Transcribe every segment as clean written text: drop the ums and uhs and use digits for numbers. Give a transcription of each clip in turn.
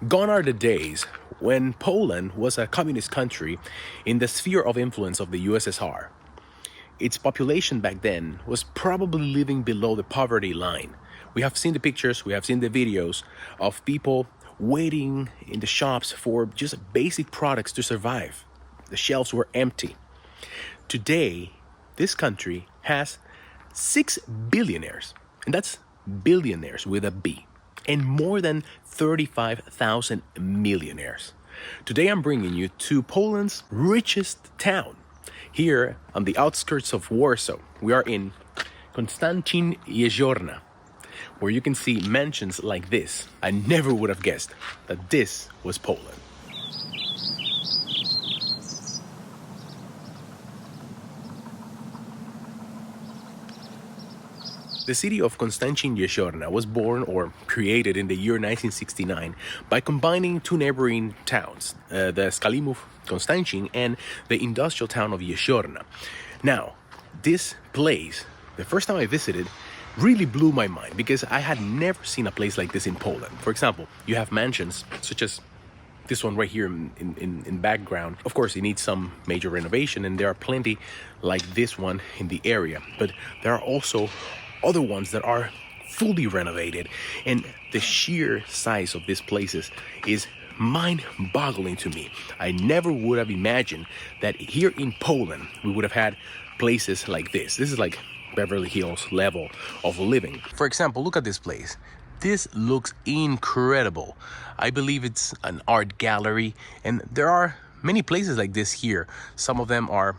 Gone are the days when Poland was a communist country in the sphere of influence of the USSR. Its population back then was probably living below the poverty line. We have seen the pictures, we have seen the videos of people waiting in the shops for just basic products to survive. The shelves were empty. Today, this country has 6 billionaires, and that's billionaires with a B, and more than 35,000 millionaires. Today I'm bringing you to Poland's richest town. Here on the outskirts of Warsaw, we are in Konstancin-jeziorna, where you can see mansions like this. I never would have guessed that this was Poland. The city of Konstancin-jeziorna was born or created in the year 1969 by combining two neighboring towns, the Skalimów Konstancin and the industrial town of Jeziorna. Now, this place, the first time I visited, really blew my mind because I had never seen a place like this in Poland. For example, you have mansions such as this one right here in background. Of course, it needs some major renovation, and there are plenty like this one in the area. But there are also other ones that are fully renovated, and the sheer size of these places is mind-boggling to me. I never would have imagined that here in Poland we would have had places like this. This is like Beverly Hills level of living. For example, look at this place. This looks incredible. I believe it's an art gallery, and there are many places like this here. Some of them are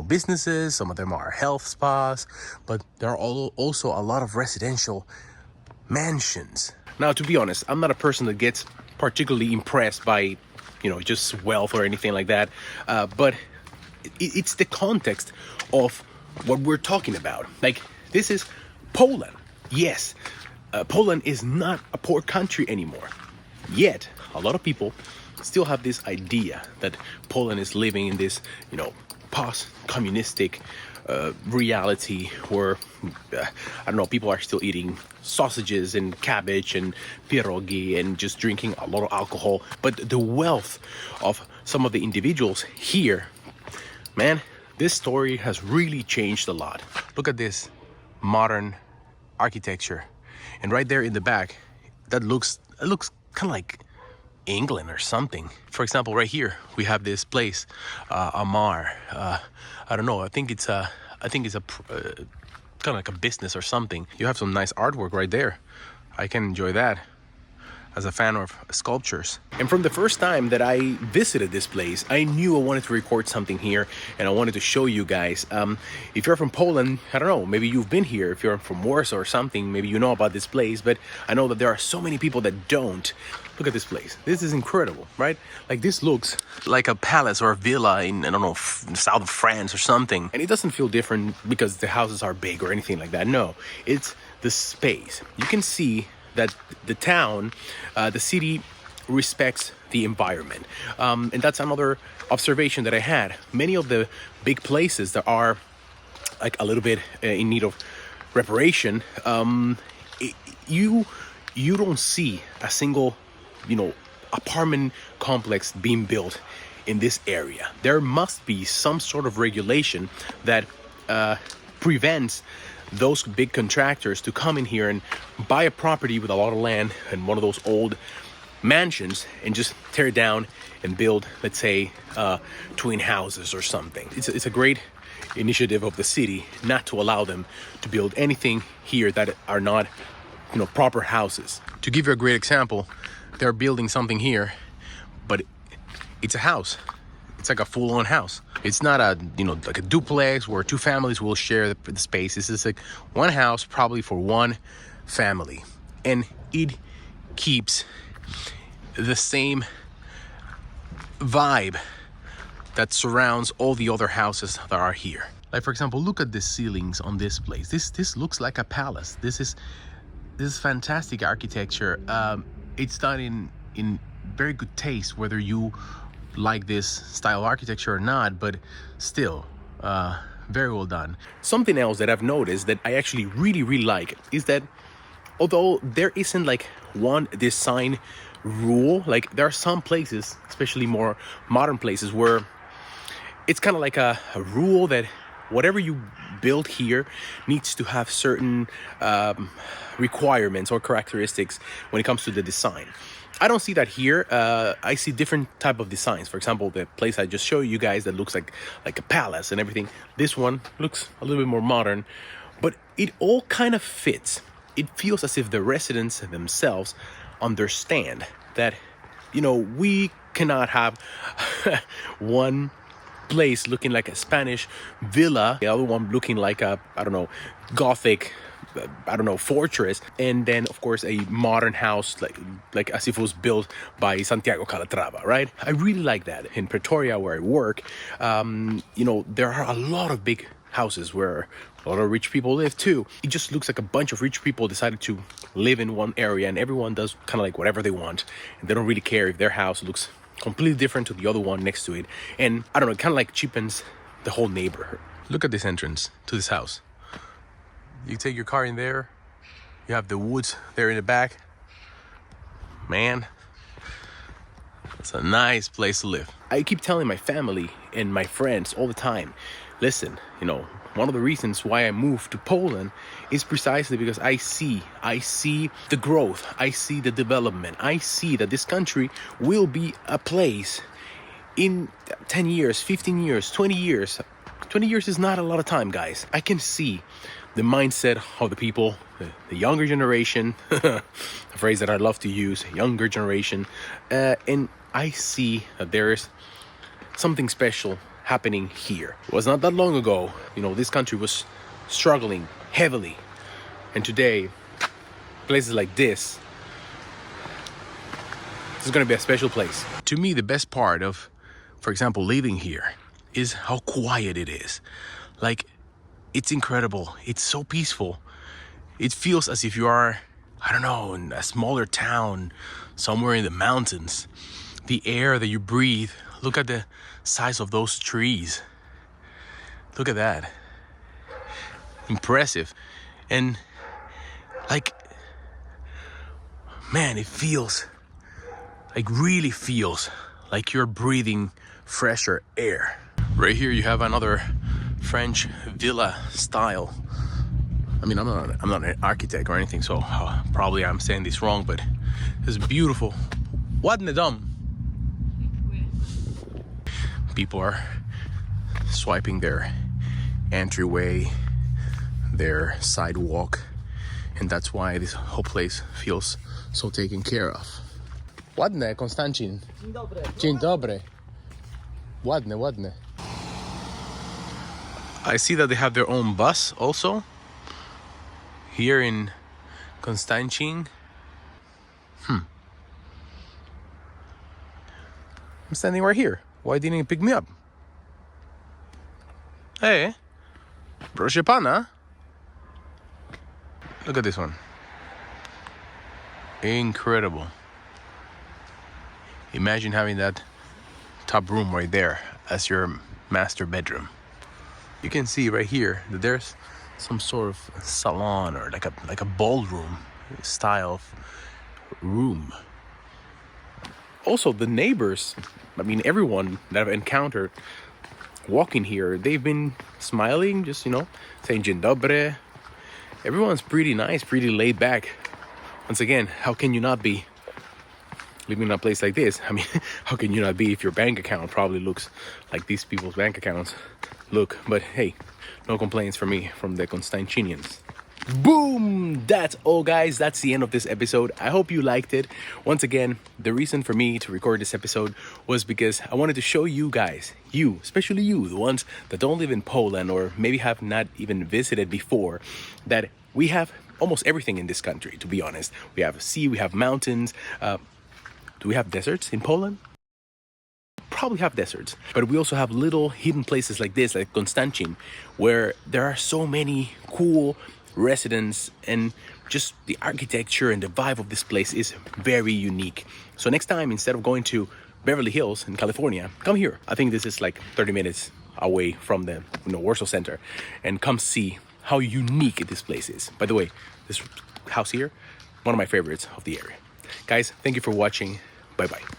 businesses, some of them are health spas, but there are also a lot of residential mansions. Now, to be honest, I'm not a person that gets particularly impressed by, just wealth or anything like that, but it's the context of what we're talking about. Like, this is Poland. Yes, Poland is not a poor country anymore. Yet, a lot of people still have this idea that Poland is living in this, post-communistic reality where, people are still eating sausages and cabbage and pierogi and just drinking a lot of alcohol. But the wealth of some of the individuals here, man, this story has really changed a lot. Look at this modern architecture. And right there in the back, it looks kind of like England or something. For example, right here we have this place, Amar. I don't know. I think it's a kind of like a business or something. You have some nice artwork right there. I can enjoy that as a fan of sculptures. And from the first time that I visited this place, I knew I wanted to record something here, and I wanted to show you guys. If you're from Poland, I don't know, maybe you've been here. If you're from Warsaw or something, maybe you know about this place, but I know that there are so many people that don't. Look at this place. This is incredible, right? Like, this looks like a palace or a villa in, I don't know, the south of France or something. And it doesn't feel different because the houses are big or anything like that. No, it's the space. You can see that the town, the city respects the environment. And that's another observation that I had. Many of the big places that are like a little bit in need of reparation, you don't see a single, apartment complex being built in this area. There must be some sort of regulation that prevents those big contractors to come in here and buy a property with a lot of land and one of those old mansions and just tear it down and build, let's say, twin houses or something. It's a great initiative of the city not to allow them to build anything here that are not, proper houses. To give you a great example, they're building something here, but it's a house. It's like a full-on house. It's not a, like a duplex where two families will share the space. This is like one house, probably for one family. And it keeps the same vibe that surrounds all the other houses that are here. Like, for example, look at the ceilings on this place. This looks like a palace. This is fantastic architecture. It's done in very good taste, whether you like this style of architecture or not, but still very well done. Something else that I've noticed that I actually really like is that although there isn't like one design rule, like there are some places, especially more modern places, where it's kind of like a rule that whatever you build here needs to have certain requirements or characteristics when it comes to the design. I don't see that here. I see different type of designs. For example, the place I just showed you guys that looks like a palace and everything. This one looks a little bit more modern, but it all kind of fits. It feels as if the residents themselves understand that, you know, we cannot have one place looking like a Spanish villa, the other one looking like a, I don't know, Gothic, I don't know, fortress, and then of course a modern house like as if it was built by Santiago Calatrava, right? I really like that. In Pretoria, where I work, you know, there are a lot of big houses where a lot of rich people live too. It just looks like a bunch of rich people decided to live in one area, and everyone does kind of like whatever they want, and they don't really care if their house looks completely different to the other one next to it. And I don't know, it kind of like cheapens the whole neighborhood. Look at this entrance to this house. You take your car in there, you have the woods there in the back. Man, it's a nice place to live. I keep telling my family and my friends all the time, listen, you know, one of the reasons why I moved to Poland is precisely because I see the growth, I see the development, I see that this country will be a place in 10 years, 15 years, 20 years. 20 years is not a lot of time, guys. I can see the mindset of the people, the younger generation, a phrase that I love to use, younger generation, and I see that there is something special happening here. It was not that long ago, you know, this country was struggling heavily, and today, places like this is going to be a special place. To me, the best part of, for example, living here is how quiet it is. Like, it's incredible. It's so peaceful. It feels as if you are, I don't know, in a smaller town, somewhere in the mountains. The air that you breathe, look at the size of those trees. Look at that. Impressive. And like, man, it feels, like really feels like you're breathing fresher air. Right here you have another French villa style. I mean, I'm not an architect or anything, so probably I'm saying this wrong, but it's beautiful. Ładny dom. People are swiping their entryway, their sidewalk, and that's why this whole place feels so taken care of. Ładne, Konstancin. Dzień dobry. Dzień dobry. Ładne, ładne. I see that they have their own bus also here in Konstancin. I'm standing right here. Why didn't you pick me up? Hey, proszę pana. Look at this one. Incredible. Imagine having that top room right there as your master bedroom. You can see right here that there's some sort of salon or like a ballroom style of room. Also, the neighbors, I mean, everyone that I've encountered walking here, they've been smiling, just, you know, saying dzień dobry. Everyone's pretty nice, pretty laid back. Once again, how can you not be living in a place like this? I mean, how can you not be if your bank account probably looks like these people's bank accounts look? But hey, no complaints from me, from the Konstancinians. Boom! That's all, guys. That's the end of this episode. I hope you liked it. Once again, the reason for me to record this episode was because I wanted to show you guys, you, especially you, the ones that don't live in Poland or maybe have not even visited before, that we have almost everything in this country, to be honest. We have sea, we have mountains. Do we have deserts in Poland? Probably have deserts, but we also have little hidden places like this, like Konstancin, where there are so many cool residents, and just the architecture and the vibe of this place is very unique. So next time, instead of going to Beverly Hills in California, come here. I think this is like 30 minutes away from the Warsaw Center, and come see how unique this place is. By the way, this house here, one of my favorites of the area. Guys, thank you for watching. Bye-bye.